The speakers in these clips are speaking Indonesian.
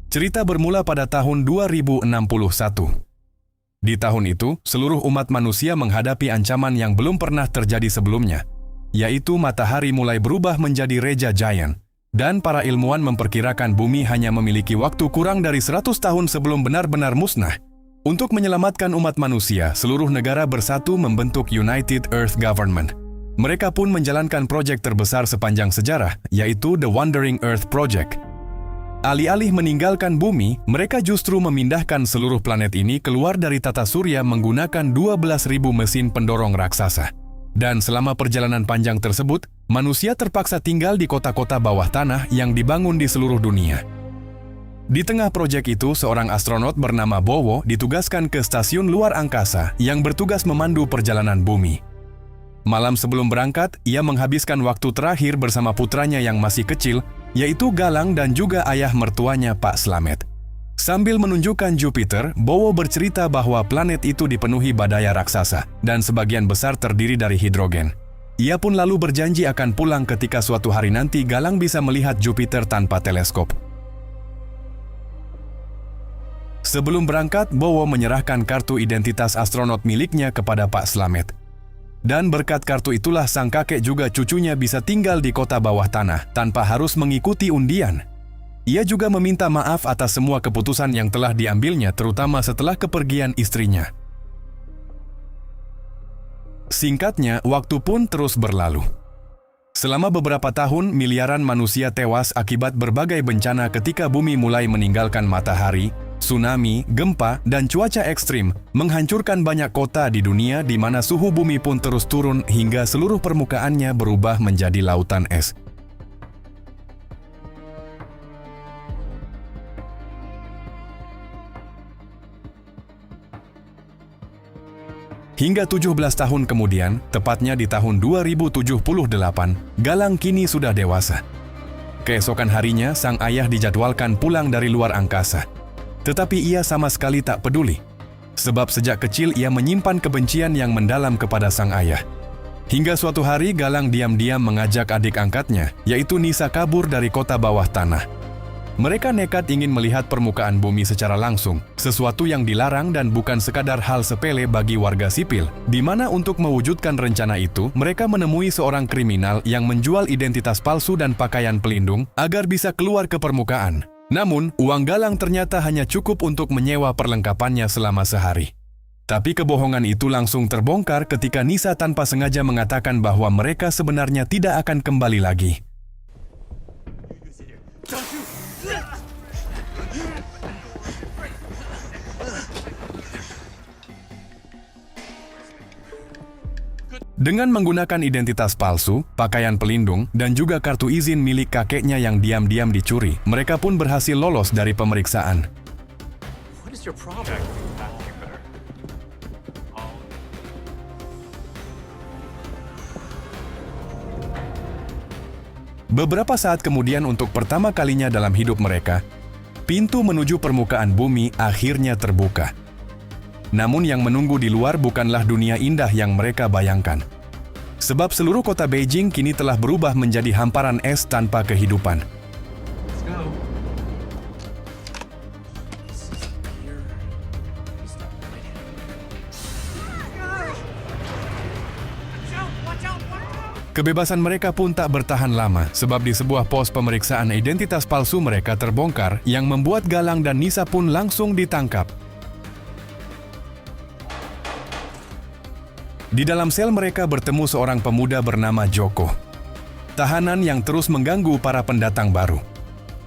Cerita bermula pada tahun 2061. Di tahun itu, seluruh umat manusia menghadapi ancaman yang belum pernah terjadi sebelumnya, yaitu matahari mulai berubah menjadi Reja Giant, dan para ilmuwan memperkirakan bumi hanya memiliki waktu kurang dari 100 tahun sebelum benar-benar musnah. Untuk menyelamatkan umat manusia, seluruh negara bersatu membentuk United Earth Government. Mereka pun menjalankan proyek terbesar sepanjang sejarah, yaitu The Wandering Earth Project. Alih-alih meninggalkan bumi, mereka justru memindahkan seluruh planet ini keluar dari tata surya menggunakan 12.000 mesin pendorong raksasa. Dan selama perjalanan panjang tersebut, manusia terpaksa tinggal di kota-kota bawah tanah yang dibangun di seluruh dunia. Di tengah proyek itu, seorang astronot bernama Bowo ditugaskan ke stasiun luar angkasa yang bertugas memandu perjalanan bumi. Malam sebelum berangkat, ia menghabiskan waktu terakhir bersama putranya yang masih kecil, yaitu Galang dan juga ayah mertuanya Pak Slamet. Sambil menunjukkan Jupiter, Bowo bercerita bahwa planet itu dipenuhi badai raksasa dan sebagian besar terdiri dari hidrogen. Ia pun lalu berjanji akan pulang ketika suatu hari nanti Galang bisa melihat Jupiter tanpa teleskop. Sebelum berangkat, Bowo menyerahkan kartu identitas astronot miliknya kepada Pak Slamet. Dan berkat kartu itulah sang kakek juga cucunya bisa tinggal di kota bawah tanah tanpa harus mengikuti undian. Ia juga meminta maaf atas semua keputusan yang telah diambilnya, terutama setelah kepergian istrinya. Singkatnya, waktu pun terus berlalu. Selama beberapa tahun, miliaran manusia tewas akibat berbagai bencana ketika bumi mulai meninggalkan matahari. Tsunami, gempa, dan cuaca ekstrim menghancurkan banyak kota di dunia di mana suhu bumi pun terus turun hingga seluruh permukaannya berubah menjadi lautan es. Hingga 17 tahun kemudian, tepatnya di tahun 2078, Galang kini sudah dewasa. Keesokan harinya, sang ayah dijadwalkan pulang dari luar angkasa. Tetapi ia sama sekali tak peduli, sebab sejak kecil ia menyimpan kebencian yang mendalam kepada sang ayah. Hingga suatu hari Galang diam-diam mengajak adik angkatnya, yaitu Nisa, kabur dari kota bawah tanah. Mereka nekat ingin melihat permukaan bumi secara langsung, sesuatu yang dilarang dan bukan sekadar hal sepele bagi warga sipil, di mana untuk mewujudkan rencana itu, mereka menemui seorang kriminal yang menjual identitas palsu dan pakaian pelindung agar bisa keluar ke permukaan. Namun, uang Galang ternyata hanya cukup untuk menyewa perlengkapannya selama sehari. Tapi kebohongan itu langsung terbongkar ketika Nisa tanpa sengaja mengatakan bahwa mereka sebenarnya tidak akan kembali lagi. Dengan menggunakan identitas palsu, pakaian pelindung, dan juga kartu izin milik kakeknya yang diam-diam dicuri, mereka pun berhasil lolos dari pemeriksaan. Beberapa saat kemudian, untuk pertama kalinya dalam hidup mereka, pintu menuju permukaan bumi akhirnya terbuka. Namun yang menunggu di luar bukanlah dunia indah yang mereka bayangkan. Sebab seluruh kota Beijing kini telah berubah menjadi hamparan es tanpa kehidupan. Kebebasan mereka pun tak bertahan lama, sebab di sebuah pos pemeriksaan identitas palsu mereka terbongkar yang membuat Galang dan Nisa pun langsung ditangkap. Di dalam sel mereka bertemu seorang pemuda bernama Joko, tahanan yang terus mengganggu para pendatang baru.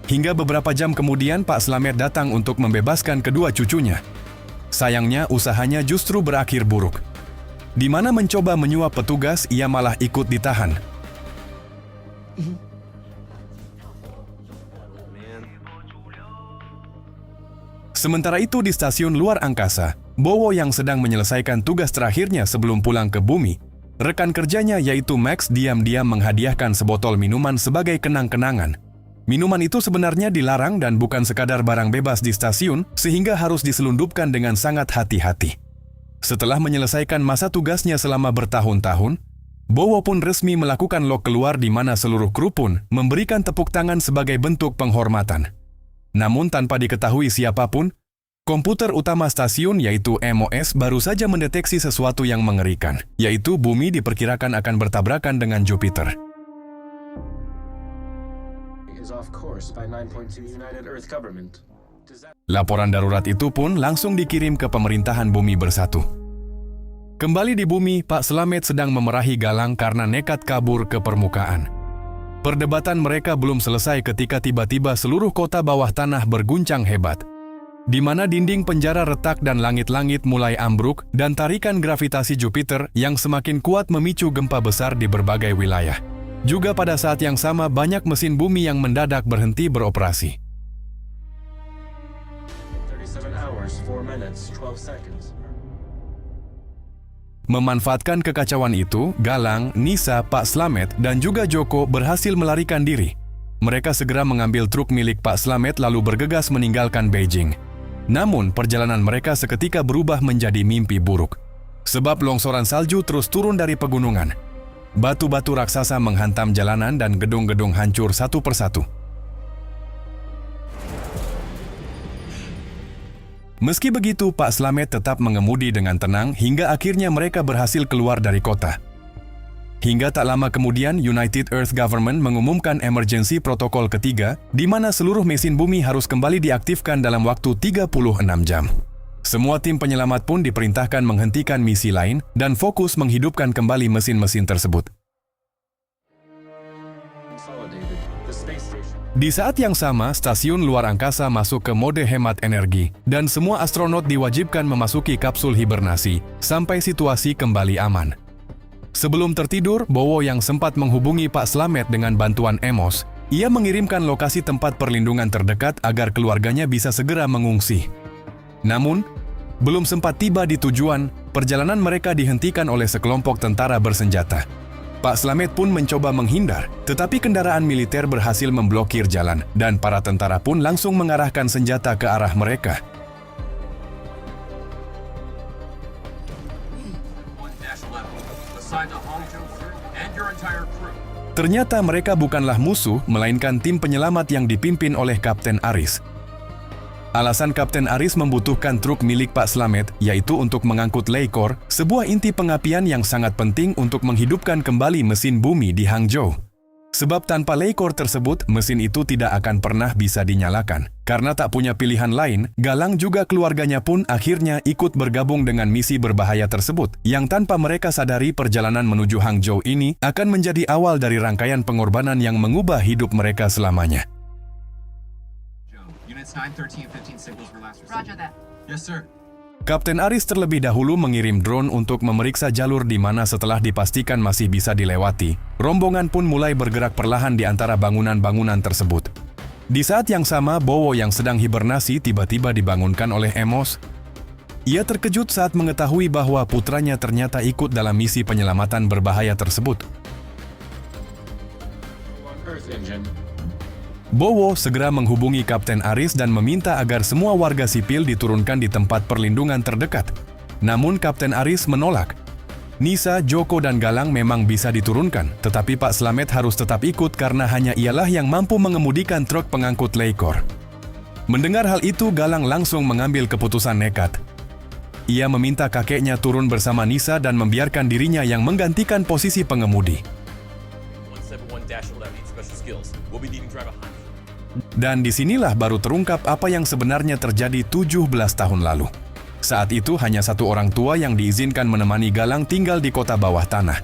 Hingga beberapa jam kemudian Pak Slamet datang untuk membebaskan kedua cucunya. Sayangnya usahanya justru berakhir buruk. Di mana mencoba menyuap petugas, ia malah ikut ditahan. Sementara itu di stasiun luar angkasa, Bowo yang sedang menyelesaikan tugas terakhirnya sebelum pulang ke bumi, rekan kerjanya yaitu Max diam-diam menghadiahkan sebotol minuman sebagai kenang-kenangan. Minuman itu sebenarnya dilarang dan bukan sekadar barang bebas di stasiun, sehingga harus diselundupkan dengan sangat hati-hati. Setelah menyelesaikan masa tugasnya selama bertahun-tahun, Bowo pun resmi melakukan log keluar di mana seluruh kru pun memberikan tepuk tangan sebagai bentuk penghormatan. Namun tanpa diketahui siapapun, komputer utama stasiun yaitu MOS baru saja mendeteksi sesuatu yang mengerikan, yaitu bumi diperkirakan akan bertabrakan dengan Jupiter. Laporan darurat itu pun langsung dikirim ke pemerintahan Bumi Bersatu. Kembali di bumi, Pak Slamet sedang memerahi Galang karena nekat kabur ke permukaan. Perdebatan mereka belum selesai ketika tiba-tiba seluruh kota bawah tanah berguncang hebat, di mana dinding penjara retak dan langit-langit mulai ambruk dan tarikan gravitasi Jupiter yang semakin kuat memicu gempa besar di berbagai wilayah. Juga pada saat yang sama banyak mesin bumi yang mendadak berhenti beroperasi. 37 hours, 4 minutes, 12 seconds. Memanfaatkan kekacauan itu, Galang, Nisa, Pak Slamet, dan juga Joko berhasil melarikan diri. Mereka segera mengambil truk milik Pak Slamet lalu bergegas meninggalkan Beijing. Namun, perjalanan mereka seketika berubah menjadi mimpi buruk. Sebab longsoran salju terus turun dari pegunungan. Batu-batu raksasa menghantam jalanan dan gedung-gedung hancur satu persatu. Meski begitu, Pak Slamet tetap mengemudi dengan tenang hingga akhirnya mereka berhasil keluar dari kota. Hingga tak lama kemudian, United Earth Government mengumumkan emergency protokol ketiga, di mana seluruh mesin bumi harus kembali diaktifkan dalam waktu 36 jam. Semua tim penyelamat pun diperintahkan menghentikan misi lain dan fokus menghidupkan kembali mesin-mesin tersebut. Di saat yang sama, stasiun luar angkasa masuk ke mode hemat energi dan semua astronot diwajibkan memasuki kapsul hibernasi sampai situasi kembali aman. Sebelum tertidur, Bowo yang sempat menghubungi Pak Slamet dengan bantuan Emos, ia mengirimkan lokasi tempat perlindungan terdekat agar keluarganya bisa segera mengungsi. Namun, belum sempat tiba di tujuan, perjalanan mereka dihentikan oleh sekelompok tentara bersenjata. Pak Slamet pun mencoba menghindar, tetapi kendaraan militer berhasil memblokir jalan dan para tentara pun langsung mengarahkan senjata ke arah mereka. Ternyata mereka bukanlah musuh, melainkan tim penyelamat yang dipimpin oleh Kapten Aris. Alasan Kapten Aris membutuhkan truk milik Pak Slamet, yaitu untuk mengangkut Leikor, sebuah inti pengapian yang sangat penting untuk menghidupkan kembali mesin bumi di Hangzhou. Sebab tanpa Leikor tersebut, mesin itu tidak akan pernah bisa dinyalakan. Karena tak punya pilihan lain, Galang juga keluarganya pun akhirnya ikut bergabung dengan misi berbahaya tersebut, yang tanpa mereka sadari perjalanan menuju Hangzhou ini akan menjadi awal dari rangkaian pengorbanan yang mengubah hidup mereka selamanya. Units 9, 13, and 15 signals were last received. Roger that. Yes, sir. Kapten Aris terlebih dahulu mengirim drone untuk memeriksa jalur di mana setelah dipastikan masih bisa dilewati, rombongan pun mulai bergerak perlahan di antara bangunan-bangunan tersebut. Di saat yang sama, Bowo yang sedang hibernasi tiba-tiba dibangunkan oleh Emos. Ia terkejut saat mengetahui bahwa putranya ternyata ikut dalam misi penyelamatan berbahaya tersebut. Earth engine. Bowo segera menghubungi Kapten Aris dan meminta agar semua warga sipil diturunkan di tempat perlindungan terdekat. Namun Kapten Aris menolak. Nisa, Joko, dan Galang memang bisa diturunkan, tetapi Pak Slamet harus tetap ikut karena hanya ialah yang mampu mengemudikan truk pengangkut Leikor. Mendengar hal itu, Galang langsung mengambil keputusan nekat. Ia meminta kakeknya turun bersama Nisa dan membiarkan dirinya yang menggantikan posisi pengemudi. 171-11 needs special skills. We'll be needing driver Hans. Dan disinilah baru terungkap apa yang sebenarnya terjadi 17 tahun lalu. Saat itu hanya satu orang tua yang diizinkan menemani Galang tinggal di kota bawah tanah.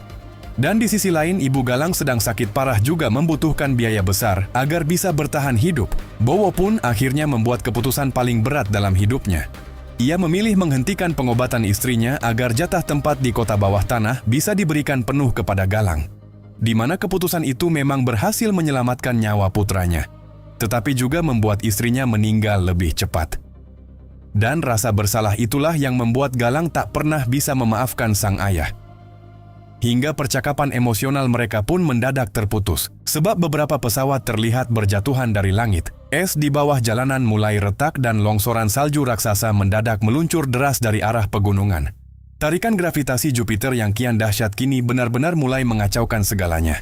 Dan di sisi lain, ibu Galang sedang sakit parah juga membutuhkan biaya besar agar bisa bertahan hidup. Bowo pun akhirnya membuat keputusan paling berat dalam hidupnya. Ia memilih menghentikan pengobatan istrinya agar jatah tempat di kota bawah tanah bisa diberikan penuh kepada Galang. Di mana keputusan itu memang berhasil menyelamatkan nyawa putranya, tetapi juga membuat istrinya meninggal lebih cepat. Dan rasa bersalah itulah yang membuat Galang tak pernah bisa memaafkan sang ayah. Hingga percakapan emosional mereka pun mendadak terputus, sebab beberapa pesawat terlihat berjatuhan dari langit. Es di bawah jalanan mulai retak dan longsoran salju raksasa mendadak meluncur deras dari arah pegunungan. Tarikan gravitasi Jupiter yang kian dahsyat kini benar-benar mulai mengacaukan segalanya.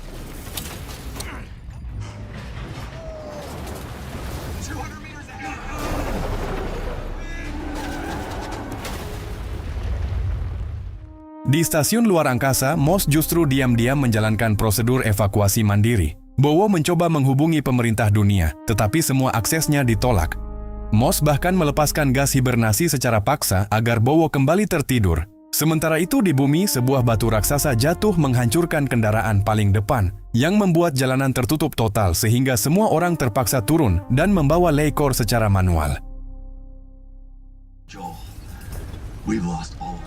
Di stasiun luar angkasa, Moss justru diam-diam menjalankan prosedur evakuasi mandiri. Bowo mencoba menghubungi pemerintah dunia, tetapi semua aksesnya ditolak. Moss bahkan melepaskan gas hibernasi secara paksa agar Bowo kembali tertidur. Sementara itu di bumi, sebuah batu raksasa jatuh menghancurkan kendaraan paling depan, yang membuat jalanan tertutup total sehingga semua orang terpaksa turun dan membawa Leikor secara manual. Joel, we've lost all.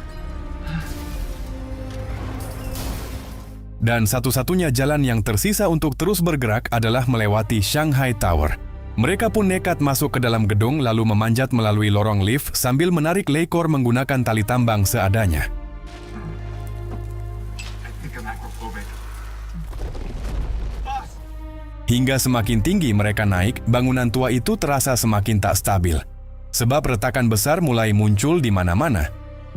Dan satu-satunya jalan yang tersisa untuk terus bergerak adalah melewati Shanghai Tower. Mereka pun nekat masuk ke dalam gedung lalu memanjat melalui lorong lift sambil menarik Leikor menggunakan tali tambang seadanya. I think I'm acrophobic. Boss! Hingga semakin tinggi mereka naik, bangunan tua itu terasa semakin tak stabil. Sebab retakan besar mulai muncul di mana-mana.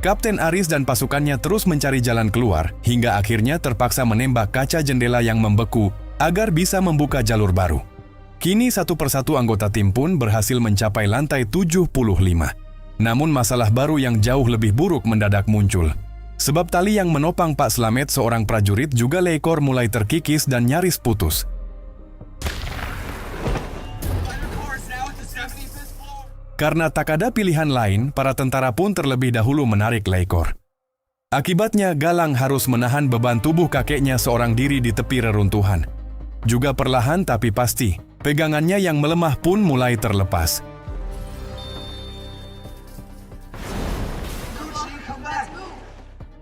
Kapten Aris dan pasukannya terus mencari jalan keluar, hingga akhirnya terpaksa menembak kaca jendela yang membeku agar bisa membuka jalur baru. Kini satu persatu anggota tim pun berhasil mencapai lantai 75. Namun masalah baru yang jauh lebih buruk mendadak muncul. Sebab tali yang menopang Pak Slamet seorang prajurit juga Leikor mulai terkikis dan nyaris putus. Karena tak ada pilihan lain, para tentara pun terlebih dahulu menarik Leikor. Akibatnya, Galang harus menahan beban tubuh kakeknya seorang diri di tepi reruntuhan. Juga perlahan tapi pasti, pegangannya yang melemah pun mulai terlepas.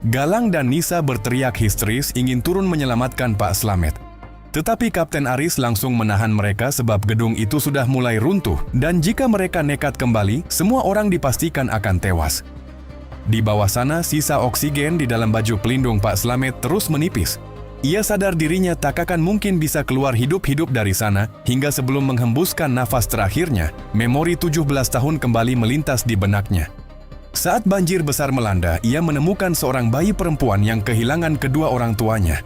Galang dan Nisa berteriak histeris ingin turun menyelamatkan Pak Slamet. Tetapi Kapten Aris langsung menahan mereka sebab gedung itu sudah mulai runtuh dan jika mereka nekat kembali, semua orang dipastikan akan tewas. Di bawah sana, sisa oksigen di dalam baju pelindung Pak Slamet terus menipis. Ia sadar dirinya tak akan mungkin bisa keluar hidup-hidup dari sana hingga sebelum menghembuskan nafas terakhirnya, memori 17 tahun kembali melintas di benaknya. Saat banjir besar melanda, ia menemukan seorang bayi perempuan yang kehilangan kedua orang tuanya.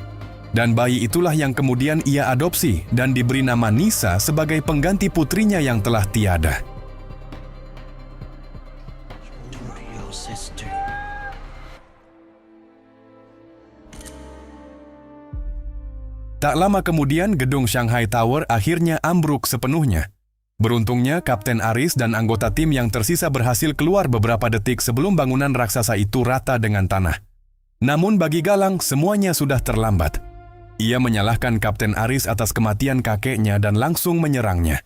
Dan bayi itulah yang kemudian ia adopsi dan diberi nama Nisa sebagai pengganti putrinya yang telah tiada. Tak lama kemudian gedung Shanghai Tower akhirnya ambruk sepenuhnya. Beruntungnya Kapten Aris dan anggota tim yang tersisa berhasil keluar beberapa detik sebelum bangunan raksasa itu rata dengan tanah. Namun bagi Galang semuanya sudah terlambat. Ia menyalahkan Kapten Aris atas kematian kakeknya dan langsung menyerangnya.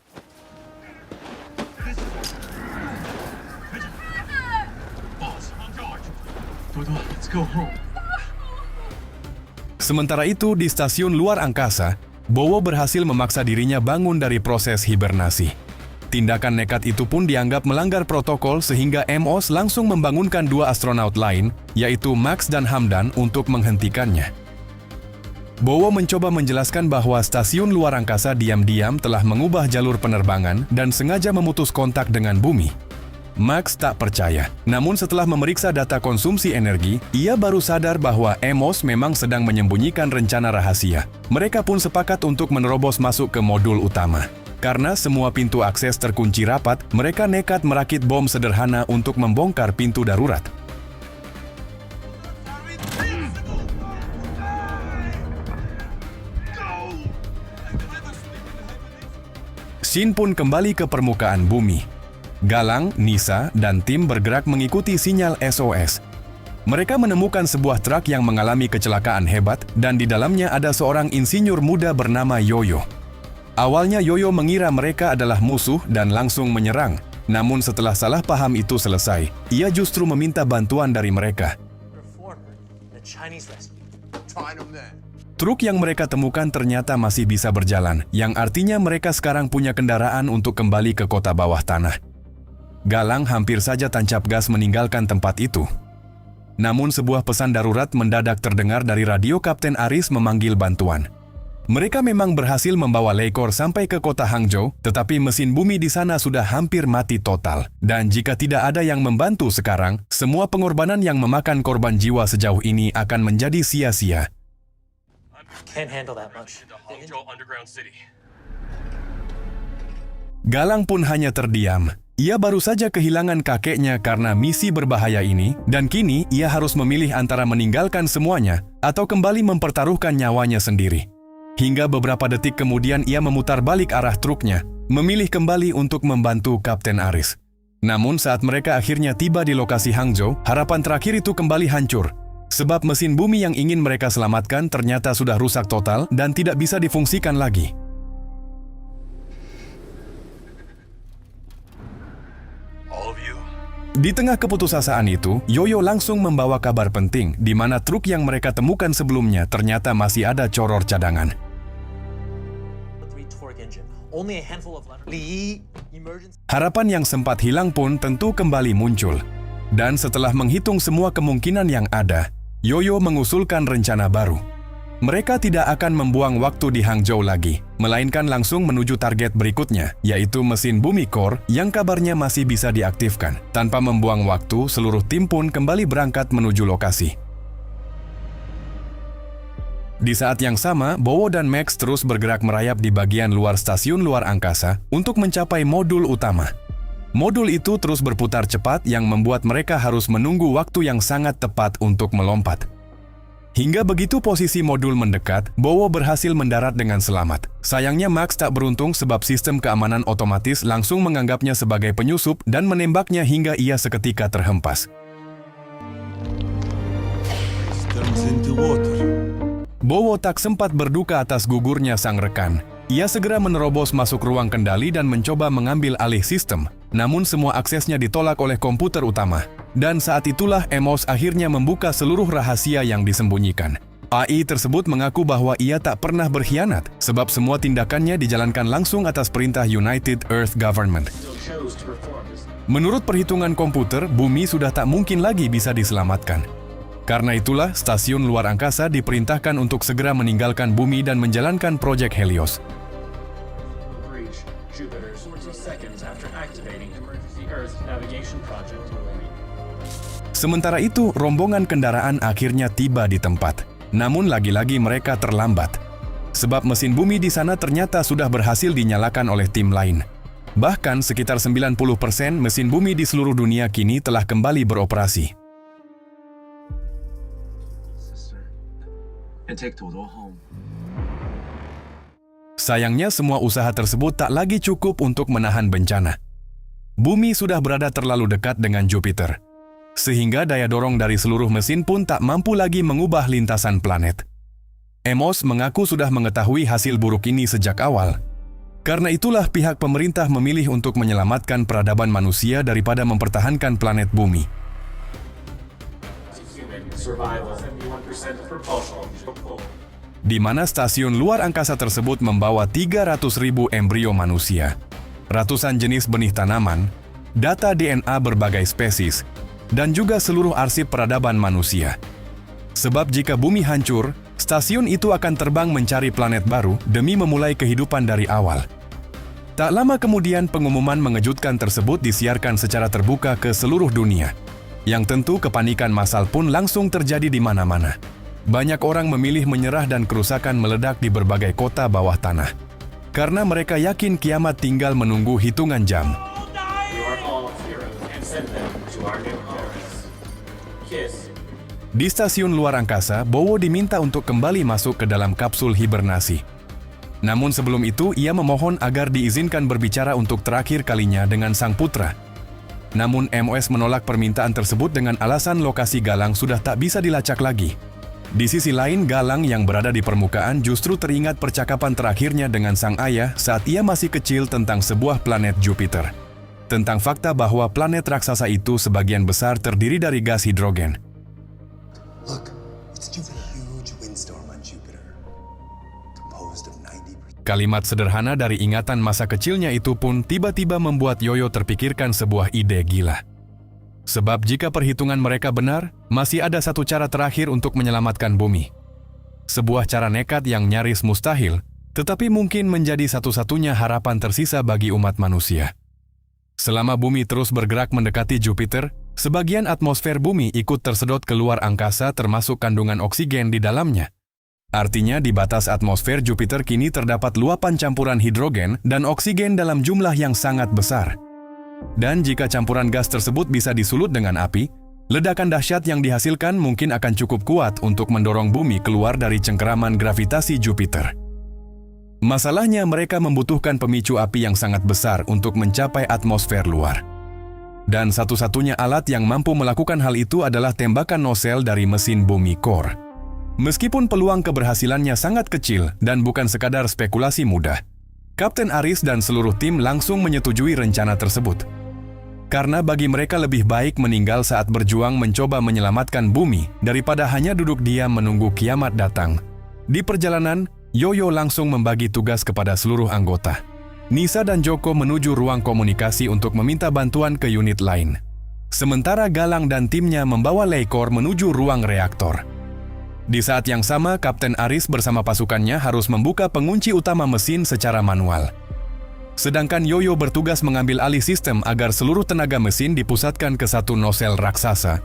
Sementara itu di stasiun luar angkasa, Bowo berhasil memaksa dirinya bangun dari proses hibernasi. Tindakan nekat itu pun dianggap melanggar protokol sehingga MOS langsung membangunkan dua astronaut lain, yaitu Max dan Hamdan untuk menghentikannya. Bowo mencoba menjelaskan bahwa stasiun luar angkasa diam-diam telah mengubah jalur penerbangan dan sengaja memutus kontak dengan bumi. Max tak percaya, namun setelah memeriksa data konsumsi energi, ia baru sadar bahwa MOS memang sedang menyembunyikan rencana rahasia. Mereka pun sepakat untuk menerobos masuk ke modul utama. Karena semua pintu akses terkunci rapat, mereka nekat merakit bom sederhana untuk membongkar pintu darurat. Shin pun kembali ke permukaan bumi. Galang, Nisa, dan tim bergerak mengikuti sinyal SOS. Mereka menemukan sebuah truk yang mengalami kecelakaan hebat dan di dalamnya ada seorang insinyur muda bernama Yoyo. Awalnya Yoyo mengira mereka adalah musuh dan langsung menyerang. Namun setelah salah paham itu selesai, ia justru meminta bantuan dari mereka. Truk yang mereka temukan ternyata masih bisa berjalan, yang artinya mereka sekarang punya kendaraan untuk kembali ke kota bawah tanah. Galang hampir saja tancap gas meninggalkan tempat itu. Namun sebuah pesan darurat mendadak terdengar dari radio Kapten Aris memanggil bantuan. Mereka memang berhasil membawa Leikor sampai ke kota Hangzhou, tetapi mesin bumi di sana sudah hampir mati total. Dan jika tidak ada yang membantu sekarang, semua pengorbanan yang memakan korban jiwa sejauh ini akan menjadi sia-sia. Can't handle that much. Galang pun hanya terdiam. Ia baru saja kehilangan kakeknya karena misi berbahaya ini, dan kini ia harus memilih antara meninggalkan semuanya atau kembali mempertaruhkan nyawanya sendiri. Hingga beberapa detik kemudian ia memutar balik arah truknya, memilih kembali untuk membantu Kapten Aris. Namun saat mereka akhirnya tiba di lokasi Hangzhou, harapan terakhir itu kembali hancur. Sebab mesin bumi yang ingin mereka selamatkan ternyata sudah rusak total dan tidak bisa difungsikan lagi. Di tengah keputusasaan itu, Yoyo langsung membawa kabar penting di mana truk yang mereka temukan sebelumnya ternyata masih ada coror cadangan. Only a handful of Li emergency. Harapan yang sempat hilang pun tentu kembali muncul. Dan setelah menghitung semua kemungkinan yang ada, Yoyo mengusulkan rencana baru. Mereka tidak akan membuang waktu di Hangzhou lagi, melainkan langsung menuju target berikutnya, yaitu mesin bumi core yang kabarnya masih bisa diaktifkan. Tanpa membuang waktu, seluruh tim pun kembali berangkat menuju lokasi. Di saat yang sama, Bowo dan Max terus bergerak merayap di bagian luar stasiun luar angkasa untuk mencapai modul utama. Modul itu terus berputar cepat yang membuat mereka harus menunggu waktu yang sangat tepat untuk melompat. Hingga begitu posisi modul mendekat, Bowo berhasil mendarat dengan selamat. Sayangnya Max tak beruntung sebab sistem keamanan otomatis langsung menganggapnya sebagai penyusup dan menembaknya hingga ia seketika terhempas. Bowo tak sempat berduka atas gugurnya sang rekan. Ia segera menerobos masuk ruang kendali dan mencoba mengambil alih sistem. Namun semua aksesnya ditolak oleh komputer utama. Dan saat itulah Amos akhirnya membuka seluruh rahasia yang disembunyikan. AI tersebut mengaku bahwa ia tak pernah berkhianat, sebab semua tindakannya dijalankan langsung atas perintah United Earth Government. Still chose to perform this. Menurut perhitungan komputer, bumi sudah tak mungkin lagi bisa diselamatkan. Karena itulah, stasiun luar angkasa diperintahkan untuk segera meninggalkan bumi dan menjalankan proyek Helios. Breach Jupiter 40 seconds after activating emergency Earth navigation project. Sementara itu, rombongan kendaraan akhirnya tiba di tempat. Namun lagi-lagi mereka terlambat. Sebab mesin bumi di sana ternyata sudah berhasil dinyalakan oleh tim lain. Bahkan sekitar 90% mesin bumi di seluruh dunia kini telah kembali beroperasi. Sister, and take Dodo home. Sayangnya semua usaha tersebut tak lagi cukup untuk menahan bencana. Bumi sudah berada terlalu dekat dengan Jupiter. Sehingga daya dorong dari seluruh mesin pun tak mampu lagi mengubah lintasan planet. Amos mengaku sudah mengetahui hasil buruk ini sejak awal. Karena itulah pihak pemerintah memilih untuk menyelamatkan peradaban manusia daripada mempertahankan planet bumi. Human survival 71% propulsion. Di mana stasiun luar angkasa tersebut membawa 300.000 embrio manusia, ratusan jenis benih tanaman, data DNA berbagai spesies, dan juga seluruh arsip peradaban manusia. Sebab jika bumi hancur, stasiun itu akan terbang mencari planet baru demi memulai kehidupan dari awal. Tak lama kemudian pengumuman mengejutkan tersebut disiarkan secara terbuka ke seluruh dunia. Yang tentu kepanikan massal pun langsung terjadi di mana-mana. Banyak orang memilih menyerah dan kerusakan meledak di berbagai kota bawah tanah. Karena mereka yakin kiamat tinggal menunggu hitungan jam. We are all heroes and send them to our new homes. Kiss. Di stasiun luar angkasa, Bowo diminta untuk kembali masuk ke dalam kapsul hibernasi. Namun sebelum itu, ia memohon agar diizinkan berbicara untuk terakhir kalinya dengan sang putra. Namun MOS menolak permintaan tersebut dengan alasan lokasi Galang sudah tak bisa dilacak lagi. Di sisi lain, Galang yang berada di permukaan justru teringat percakapan terakhirnya dengan sang ayah saat ia masih kecil tentang sebuah planet Jupiter. Tentang fakta bahwa planet raksasa itu sebagian besar terdiri dari gas hidrogen. Look, it's just a huge windstorm on Jupiter, composed of 90%. Kalimat sederhana dari ingatan masa kecilnya itu pun tiba-tiba membuat Yoyo terpikirkan sebuah ide gila. Sebab jika perhitungan mereka benar, masih ada satu cara terakhir untuk menyelamatkan bumi. Sebuah cara nekat yang nyaris mustahil, tetapi mungkin menjadi satu-satunya harapan tersisa bagi umat manusia. Selama bumi terus bergerak mendekati Jupiter, sebagian atmosfer bumi ikut tersedot keluar angkasa termasuk kandungan oksigen di dalamnya. Artinya di batas atmosfer Jupiter kini terdapat luapan campuran hidrogen dan oksigen dalam jumlah yang sangat besar. Dan jika campuran gas tersebut bisa disulut dengan api, ledakan dahsyat yang dihasilkan mungkin akan cukup kuat untuk mendorong bumi keluar dari cengkeraman gravitasi Jupiter. Masalahnya mereka membutuhkan pemicu api yang sangat besar untuk mencapai atmosfer luar. Dan satu-satunya alat yang mampu melakukan hal itu adalah tembakan nosel dari mesin bumi core. Meskipun peluang keberhasilannya sangat kecil dan bukan sekadar spekulasi mudah, Kapten Aris dan seluruh tim langsung menyetujui rencana tersebut. Karena bagi mereka lebih baik meninggal saat berjuang mencoba menyelamatkan bumi daripada hanya duduk diam menunggu kiamat datang. Di perjalanan, Yoyo langsung membagi tugas kepada seluruh anggota. Nisa dan Joko menuju ruang komunikasi untuk meminta bantuan ke unit lain. Sementara Galang dan timnya membawa Leikor menuju ruang reaktor. Di saat yang sama, Kapten Aris bersama pasukannya harus membuka pengunci utama mesin secara manual. Sedangkan Yoyo bertugas mengambil alih sistem agar seluruh tenaga mesin dipusatkan ke satu nosel raksasa.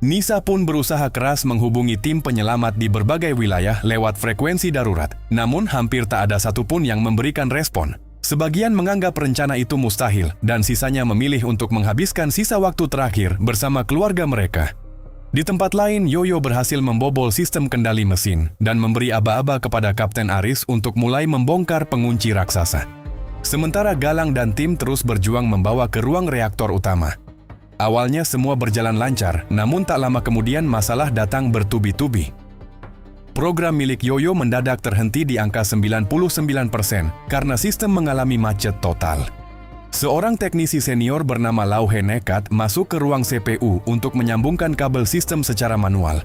Nisa pun berusaha keras menghubungi tim penyelamat di berbagai wilayah lewat frekuensi darurat, namun hampir tak ada satupun yang memberikan respon. Sebagian menganggap rencana itu mustahil dan sisanya memilih untuk menghabiskan sisa waktu terakhir bersama keluarga mereka. Di tempat lain, Yoyo berhasil membobol sistem kendali mesin dan memberi aba-aba kepada Kapten Aris untuk mulai membongkar pengunci raksasa. Sementara Galang dan tim terus berjuang membawa ke ruang reaktor utama. Awalnya semua berjalan lancar, namun tak lama kemudian masalah datang bertubi-tubi. Program milik Yoyo mendadak terhenti di angka 99% karena sistem mengalami macet total. Seorang teknisi senior bernama Lauhe nekat masuk ke ruang CPU untuk menyambungkan kabel sistem secara manual.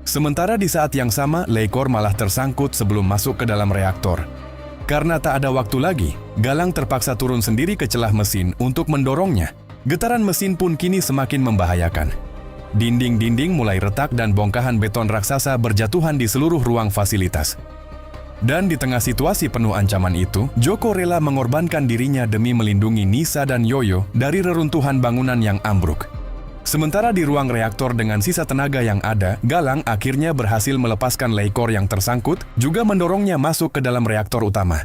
Sementara di saat yang sama, Leikor malah tersangkut sebelum masuk ke dalam reaktor. Karena tak ada waktu lagi, Galang terpaksa turun sendiri ke celah mesin untuk mendorongnya. Getaran mesin pun kini semakin membahayakan. Dinding-dinding mulai retak dan bongkahan beton raksasa berjatuhan di seluruh ruang fasilitas. Dan di tengah situasi penuh ancaman itu, Joko rela mengorbankan dirinya demi melindungi Nisa dan Yoyo dari reruntuhan bangunan yang ambruk. Sementara di ruang reaktor dengan sisa tenaga yang ada, Galang akhirnya berhasil melepaskan Leikor yang tersangkut, juga mendorongnya masuk ke dalam reaktor utama.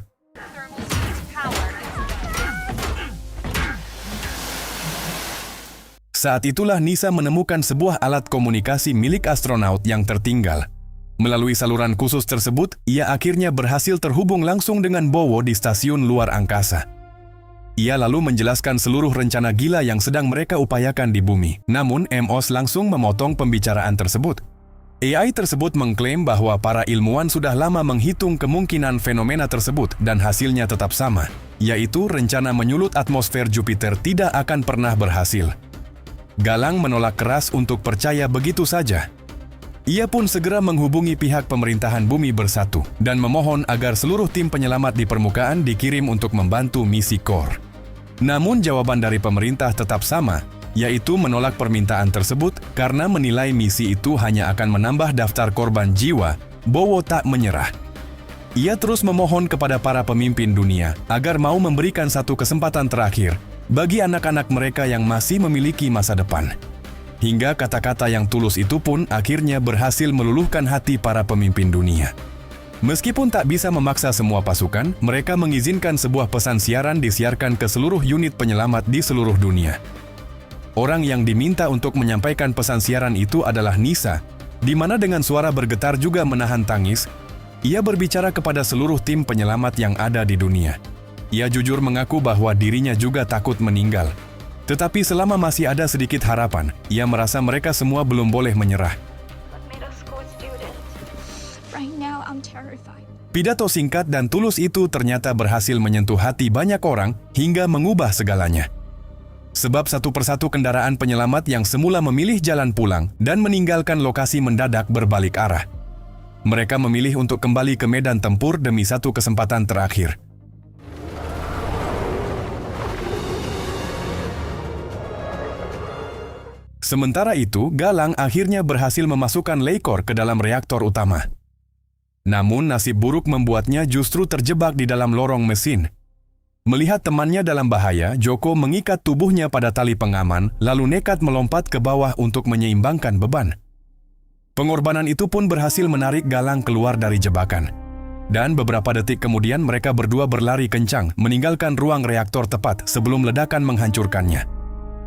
Saat itulah Nisa menemukan sebuah alat komunikasi milik astronaut yang tertinggal. Melalui saluran khusus tersebut, ia akhirnya berhasil terhubung langsung dengan Bowo di stasiun luar angkasa. Ia lalu menjelaskan seluruh rencana gila yang sedang mereka upayakan di bumi. Namun, MOS langsung memotong pembicaraan tersebut. AI tersebut mengklaim bahwa para ilmuwan sudah lama menghitung kemungkinan fenomena tersebut dan hasilnya tetap sama, yaitu rencana menyulut atmosfer Jupiter tidak akan pernah berhasil. Galang menolak keras untuk percaya begitu saja. Ia pun segera menghubungi pihak pemerintahan bumi bersatu dan memohon agar seluruh tim penyelamat di permukaan dikirim untuk membantu misi core. Namun jawaban dari pemerintah tetap sama, yaitu menolak permintaan tersebut karena menilai misi itu hanya akan menambah daftar korban jiwa. Bowo tak menyerah. Ia terus memohon kepada para pemimpin dunia agar mau memberikan satu kesempatan terakhir bagi anak-anak mereka yang masih memiliki masa depan. Hingga kata-kata yang tulus itu pun akhirnya berhasil meluluhkan hati para pemimpin dunia. Meskipun tak bisa memaksa semua pasukan, mereka mengizinkan sebuah pesan siaran disiarkan ke seluruh unit penyelamat di seluruh dunia. Orang yang diminta untuk menyampaikan pesan siaran itu adalah Nisa, di mana dengan suara bergetar juga menahan tangis, ia berbicara kepada seluruh tim penyelamat yang ada di dunia. Ia jujur mengaku bahwa dirinya juga takut meninggal. Tetapi selama masih ada sedikit harapan, ia merasa mereka semua belum boleh menyerah. Pidato singkat dan tulus itu ternyata berhasil menyentuh hati banyak orang hingga mengubah segalanya. Sebab satu persatu kendaraan penyelamat yang semula memilih jalan pulang dan meninggalkan lokasi mendadak berbalik arah. Mereka memilih untuk kembali ke medan tempur demi satu kesempatan terakhir. Sementara itu, Galang akhirnya berhasil memasukkan Leikor ke dalam reaktor utama. Namun nasib buruk membuatnya justru terjebak di dalam lorong mesin. Melihat temannya dalam bahaya, Joko mengikat tubuhnya pada tali pengaman, lalu nekat melompat ke bawah untuk menyeimbangkan beban. Pengorbanan itu pun berhasil menarik Galang keluar dari jebakan. Dan beberapa detik kemudian mereka berdua berlari kencang, meninggalkan ruang reaktor tepat sebelum ledakan menghancurkannya.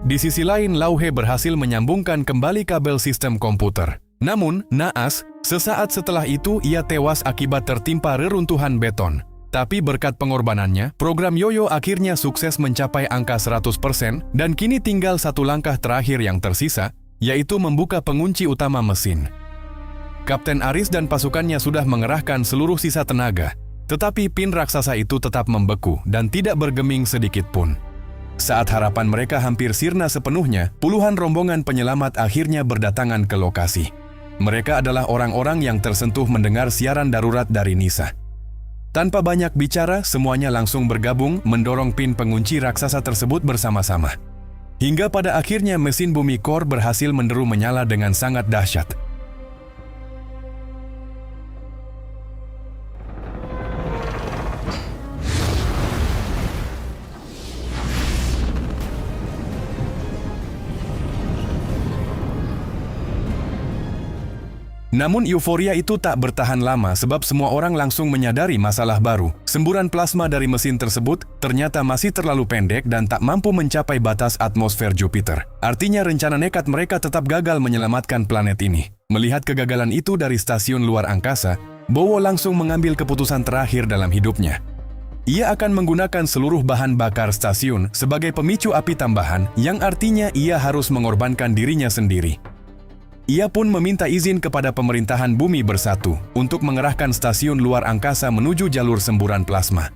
Di sisi lain, Lauhe berhasil menyambungkan kembali kabel sistem komputer. Namun, naas, sesaat setelah itu ia tewas akibat tertimpa reruntuhan beton. Tapi berkat pengorbanannya, program Yoyo akhirnya sukses mencapai angka 100% dan kini tinggal satu langkah terakhir yang tersisa, yaitu membuka pengunci utama mesin. Kapten Aris dan pasukannya sudah mengerahkan seluruh sisa tenaga, tetapi pin raksasa itu tetap membeku dan tidak bergeming sedikit pun. Saat harapan mereka hampir sirna sepenuhnya, puluhan rombongan penyelamat akhirnya berdatangan ke lokasi. Mereka adalah orang-orang yang tersentuh mendengar siaran darurat dari Nisa. Tanpa banyak bicara, semuanya langsung bergabung mendorong pin pengunci raksasa tersebut bersama-sama. Hingga pada akhirnya mesin bumi core berhasil menderu menyala dengan sangat dahsyat. Namun euforia itu tak bertahan lama sebab semua orang langsung menyadari masalah baru. Semburan plasma dari mesin tersebut ternyata masih terlalu pendek dan tak mampu mencapai batas atmosfer Jupiter. Artinya rencana nekat mereka tetap gagal menyelamatkan planet ini. Melihat kegagalan itu dari stasiun luar angkasa, Bowo langsung mengambil keputusan terakhir dalam hidupnya. Ia akan menggunakan seluruh bahan bakar stasiun sebagai pemicu api tambahan yang artinya ia harus mengorbankan dirinya sendiri. Ia pun meminta izin kepada pemerintahan Bumi Bersatu untuk mengerahkan stasiun luar angkasa menuju jalur semburan plasma.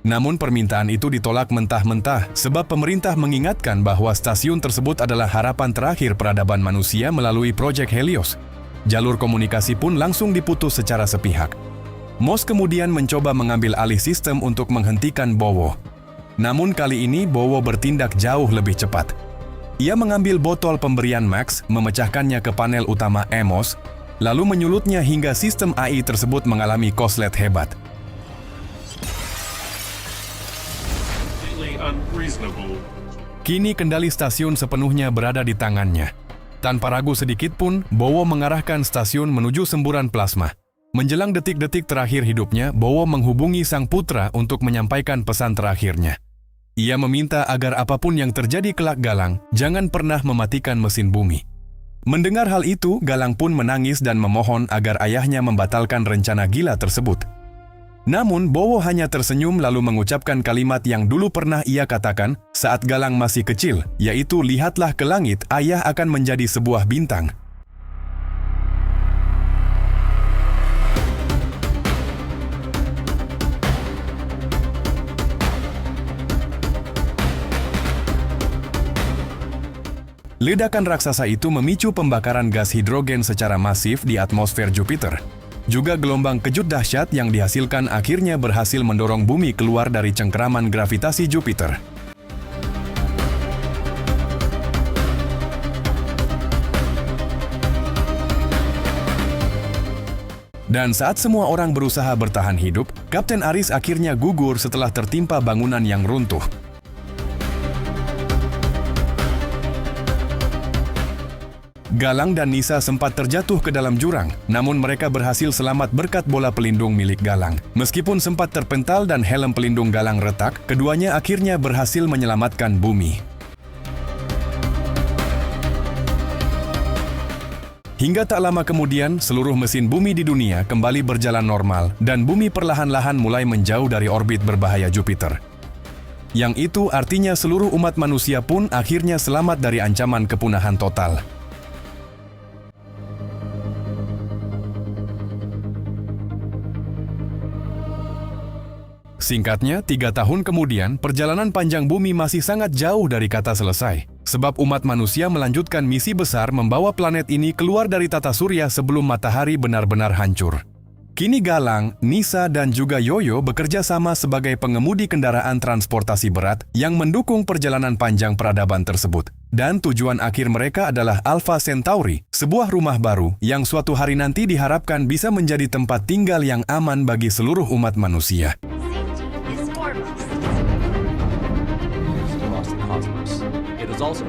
Namun permintaan itu ditolak mentah-mentah sebab pemerintah mengingatkan bahwa stasiun tersebut adalah harapan terakhir peradaban manusia melalui proyek Helios. Jalur komunikasi pun langsung diputus secara sepihak. Moss kemudian mencoba mengambil alih sistem untuk menghentikan Bowo. Namun kali ini Bowo bertindak jauh lebih cepat. Ia mengambil botol pemberian Max, memecahkannya ke panel utama Emos, lalu menyulutnya hingga sistem AI tersebut mengalami koslet hebat. Kini kendali stasiun sepenuhnya berada di tangannya. Tanpa ragu sedikit pun, Bowo mengarahkan stasiun menuju semburan plasma. Menjelang detik-detik terakhir hidupnya, Bowo menghubungi sang putra untuk menyampaikan pesan terakhirnya. Ia meminta agar apapun yang terjadi kelak Galang, jangan pernah mematikan mesin bumi. Mendengar hal itu, Galang pun menangis dan memohon agar ayahnya membatalkan rencana gila tersebut. Namun, Bowo hanya tersenyum lalu mengucapkan kalimat yang dulu pernah ia katakan saat Galang masih kecil, yaitu lihatlah ke langit, ayah akan menjadi sebuah bintang. Ledakan raksasa itu memicu pembakaran gas hidrogen secara masif di atmosfer Jupiter. Juga gelombang kejut dahsyat yang dihasilkan akhirnya berhasil mendorong bumi keluar dari cengkeraman gravitasi Jupiter. Dan saat semua orang berusaha bertahan hidup, Kapten Aris akhirnya gugur setelah tertimpa bangunan yang runtuh. Galang dan Nisa sempat terjatuh ke dalam jurang, namun mereka berhasil selamat berkat bola pelindung milik Galang. Meskipun sempat terpental dan helm pelindung Galang retak, keduanya akhirnya berhasil menyelamatkan bumi. Hingga tak lama kemudian, seluruh mesin bumi di dunia kembali berjalan normal dan bumi perlahan-lahan mulai menjauh dari orbit berbahaya Jupiter. Yang itu artinya seluruh umat manusia pun akhirnya selamat dari ancaman kepunahan total. Singkatnya, 3 tahun kemudian, perjalanan panjang bumi masih sangat jauh dari kata selesai. Sebab umat manusia melanjutkan misi besar membawa planet ini keluar dari tata surya sebelum matahari benar-benar hancur. Kini Galang, Nisa, dan juga Yoyo bekerja sama sebagai pengemudi kendaraan transportasi berat yang mendukung perjalanan panjang peradaban tersebut. Dan tujuan akhir mereka adalah Alpha Centauri, sebuah rumah baru yang suatu hari nanti diharapkan bisa menjadi tempat tinggal yang aman bagi seluruh umat manusia. Across the cosmos. It is also